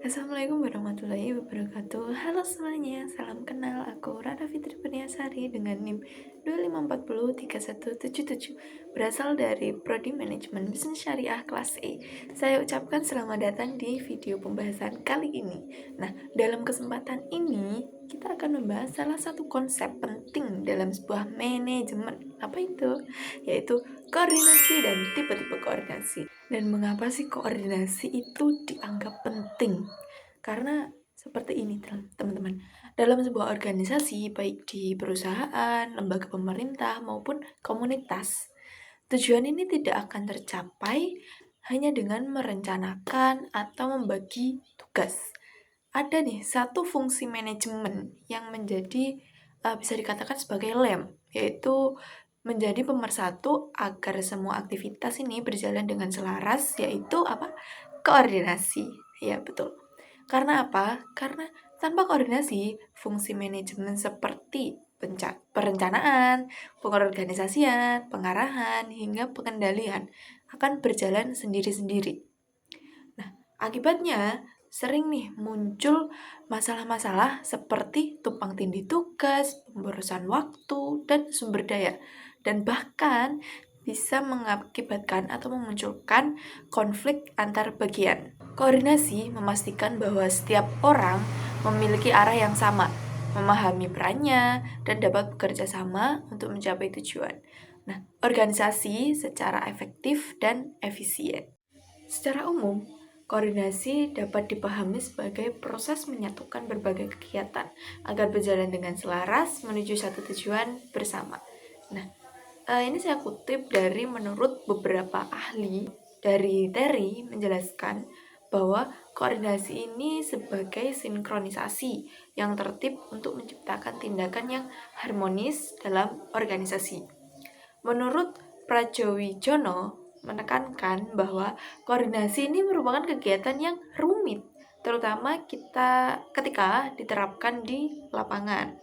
Assalamualaikum warahmatullahi wabarakatuh. Halo semuanya, salam kenal. Aku Rara Fitri Kurniasari dengan NIM 25403177, berasal dari Prodi Manajemen Bisnis Syariah kelas E. Saya ucapkan selamat datang di video pembahasan kali ini. Nah, dalam kesempatan ini kita akan membahas salah satu konsep penting dalam sebuah manajemen. Apa itu? Yaitu koordinasi dan tipe-tipe koordinasi. Dan mengapa sih koordinasi itu dianggap penting? Karena seperti ini teman-teman. Dalam sebuah organisasi, baik di perusahaan, lembaga pemerintah, maupun komunitas, tujuan ini tidak akan tercapai hanya dengan merencanakan atau membagi tugas. Ada nih satu fungsi manajemen yang menjadi bisa dikatakan sebagai lem, yaitu menjadi pemersatu agar semua aktivitas ini berjalan dengan selaras, yaitu apa? Koordinasi. Ya, betul. Karena apa? Karena tanpa koordinasi, fungsi manajemen seperti perencanaan, pengorganisasian, pengarahan, hingga pengendalian akan berjalan sendiri-sendiri. Nah, akibatnya sering nih muncul masalah-masalah seperti tumpang tindih tugas, pemborosan waktu, dan sumber daya. Dan bahkan bisa mengakibatkan atau memunculkan konflik antar bagian. Koordinasi memastikan bahwa setiap orang memiliki arah yang sama, memahami perannya, dan dapat bekerja sama untuk mencapai tujuan. Nah, organisasi secara efektif dan efisien. Secara umum, koordinasi dapat dipahami sebagai proses menyatukan berbagai kegiatan agar berjalan dengan selaras menuju satu tujuan bersama. Nah, ini saya kutip dari menurut beberapa ahli dari TERI menjelaskan bahwa koordinasi ini sebagai sinkronisasi yang tertib untuk menciptakan tindakan yang harmonis dalam organisasi. Menurut Prajowijono menekankan bahwa koordinasi ini merupakan kegiatan yang rumit, terutama ketika diterapkan di lapangan.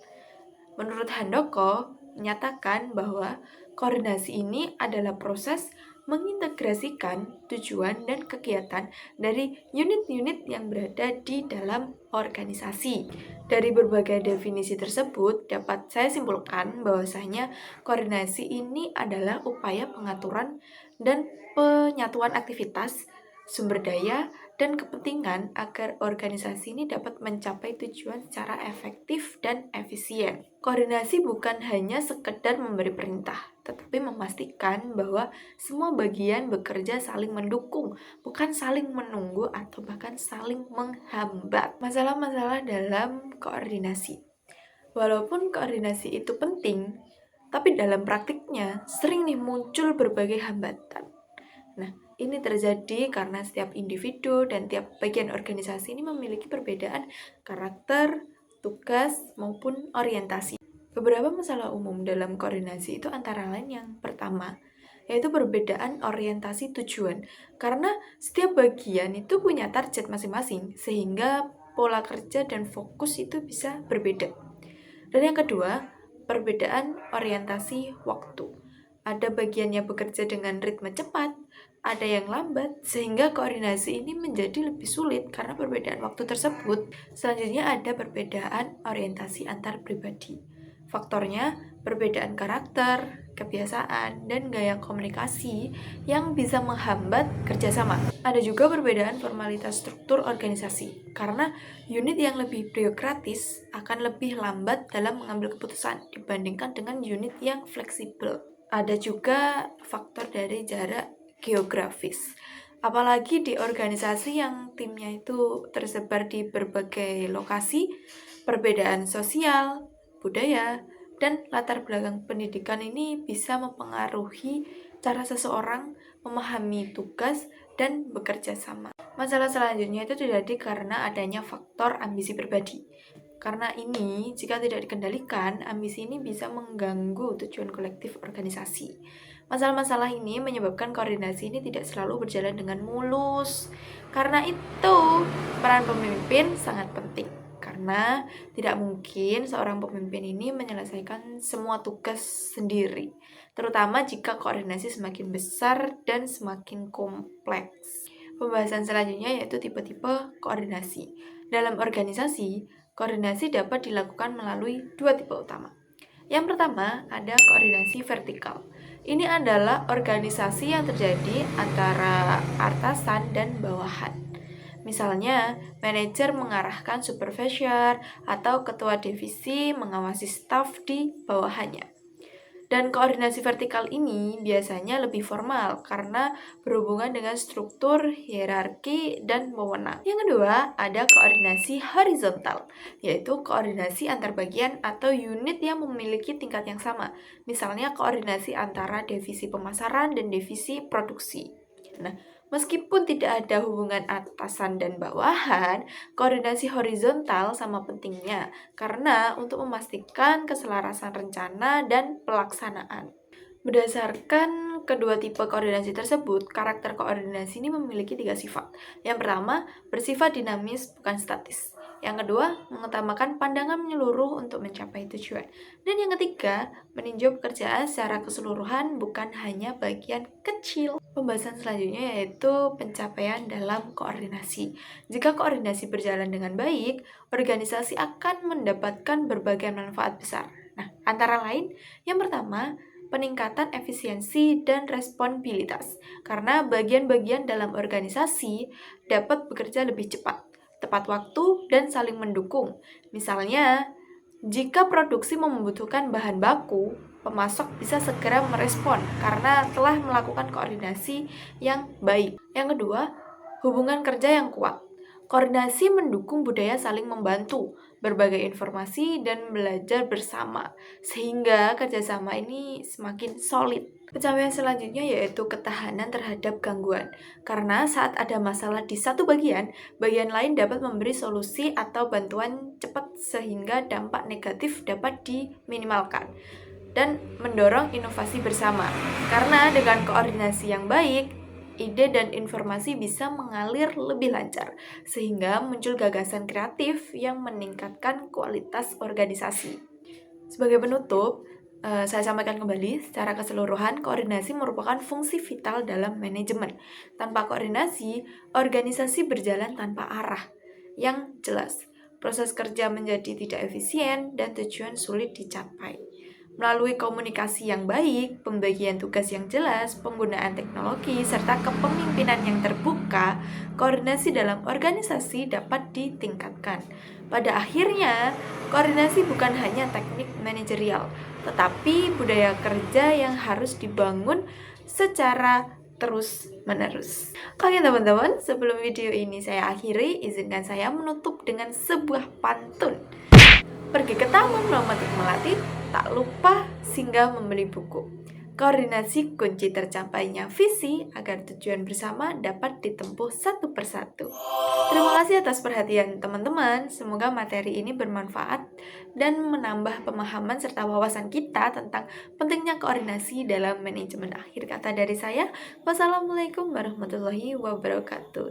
Menurut Handoko, menyatakan bahwa koordinasi ini adalah proses mengintegrasikan tujuan dan kegiatan dari unit-unit yang berada di dalam organisasi. Dari berbagai definisi tersebut, dapat saya simpulkan bahwasanya koordinasi ini adalah upaya pengaturan dan penyatuan aktivitas, sumber daya, dan kepentingan agar organisasi ini dapat mencapai tujuan secara efektif dan efisien. Koordinasi bukan hanya sekedar memberi perintah, tetapi memastikan bahwa semua bagian bekerja saling mendukung, bukan saling menunggu atau bahkan saling menghambat. Masalah-masalah dalam koordinasi. Walaupun koordinasi itu penting, tapi dalam praktiknya sering nih muncul berbagai hambatan. Nah, ini terjadi karena setiap individu dan tiap bagian organisasi ini memiliki perbedaan karakter, tugas, maupun orientasi. Beberapa masalah umum dalam koordinasi itu antara lain yang pertama, yaitu perbedaan orientasi tujuan. Karena setiap bagian itu punya target masing-masing, sehingga pola kerja dan fokus itu bisa berbeda. Dan yang kedua, perbedaan orientasi waktu. Ada bagian yang bekerja dengan ritme cepat, ada yang lambat, sehingga koordinasi ini menjadi lebih sulit karena perbedaan waktu tersebut. Selanjutnya ada perbedaan orientasi antar pribadi. Faktornya, perbedaan karakter, kebiasaan, dan gaya komunikasi yang bisa menghambat kerjasama. Ada juga perbedaan formalitas struktur organisasi, karena unit yang lebih birokratis akan lebih lambat dalam mengambil keputusan dibandingkan dengan unit yang fleksibel. Ada juga faktor dari jarak geografis. Apalagi di organisasi yang timnya itu tersebar di berbagai lokasi, perbedaan sosial, budaya, dan latar belakang pendidikan ini bisa mempengaruhi cara seseorang memahami tugas dan bekerja sama. Masalah selanjutnya itu terjadi karena adanya faktor ambisi pribadi. Karena ini, jika tidak dikendalikan, ambisi ini bisa mengganggu tujuan kolektif organisasi. Masalah-masalah ini menyebabkan koordinasi ini tidak selalu berjalan dengan mulus. Karena itu, peran pemimpin sangat penting. Karena tidak mungkin seorang pemimpin ini menyelesaikan semua tugas sendiri, terutama jika koordinasi semakin besar dan semakin kompleks. Pembahasan selanjutnya yaitu tipe-tipe koordinasi. Dalam organisasi, koordinasi dapat dilakukan melalui dua tipe utama. Yang pertama, ada koordinasi vertikal. Ini adalah organisasi yang terjadi antara atasan dan bawahan. Misalnya, manajer mengarahkan supervisor atau ketua divisi mengawasi staf di bawahannya. Dan koordinasi vertikal ini biasanya lebih formal karena berhubungan dengan struktur, hierarki, dan wewenang. Yang kedua, ada koordinasi horizontal, yaitu koordinasi antar bagian atau unit yang memiliki tingkat yang sama. Misalnya koordinasi antara divisi pemasaran dan divisi produksi. Nah, meskipun tidak ada hubungan atasan dan bawahan, koordinasi horizontal sama pentingnya karena untuk memastikan keselarasan rencana dan pelaksanaan. Berdasarkan kedua tipe koordinasi tersebut, karakter koordinasi ini memiliki 3 sifat. Yang pertama, bersifat dinamis bukan statis. Yang kedua, mengutamakan pandangan menyeluruh untuk mencapai tujuan. Dan yang ketiga, meninjau pekerjaan secara keseluruhan bukan hanya bagian kecil. Pembahasan selanjutnya yaitu pencapaian dalam koordinasi. Jika koordinasi berjalan dengan baik, organisasi akan mendapatkan berbagai manfaat besar. Nah, antara lain, yang pertama, peningkatan efisiensi dan responsibilitas. Karena bagian-bagian dalam organisasi dapat bekerja lebih cepat, tepat waktu, dan saling mendukung. Misalnya, jika produksi membutuhkan bahan baku, pemasok bisa segera merespon karena telah melakukan koordinasi yang baik. Yang kedua, hubungan kerja yang kuat. Koordinasi mendukung budaya saling membantu, berbagai informasi, dan belajar bersama, sehingga kerjasama ini semakin solid. Pencapaian selanjutnya yaitu ketahanan terhadap gangguan. Karena saat ada masalah di satu bagian, bagian lain dapat memberi solusi atau bantuan cepat sehingga dampak negatif dapat diminimalkan dan mendorong inovasi bersama. Karena dengan koordinasi yang baik, ide dan informasi bisa mengalir lebih lancar, sehingga muncul gagasan kreatif yang meningkatkan kualitas organisasi. Sebagai penutup, saya sampaikan kembali, secara keseluruhan, koordinasi merupakan fungsi vital dalam manajemen. Tanpa koordinasi, organisasi berjalan tanpa arah yang jelas. Proses kerja menjadi tidak efisien dan tujuan sulit dicapai. Melalui komunikasi yang baik, pembagian tugas yang jelas, penggunaan teknologi, serta kepemimpinan yang terbuka, koordinasi dalam organisasi dapat ditingkatkan. Pada akhirnya, koordinasi bukan hanya teknik manajerial, tetapi budaya kerja yang harus dibangun secara terus-menerus. Oke teman-teman, sebelum video ini saya akhiri, izinkan saya menutup dengan sebuah pantun. Pergi ke taman untuk melatih, tak lupa singgah membeli buku. Koordinasi kunci tercapainya visi agar tujuan bersama dapat ditempuh satu persatu. Terima kasih atas perhatian teman-teman. Semoga materi ini bermanfaat dan menambah pemahaman serta wawasan kita tentang pentingnya koordinasi dalam manajemen. Akhir kata dari saya, wassalamualaikum warahmatullahi wabarakatuh.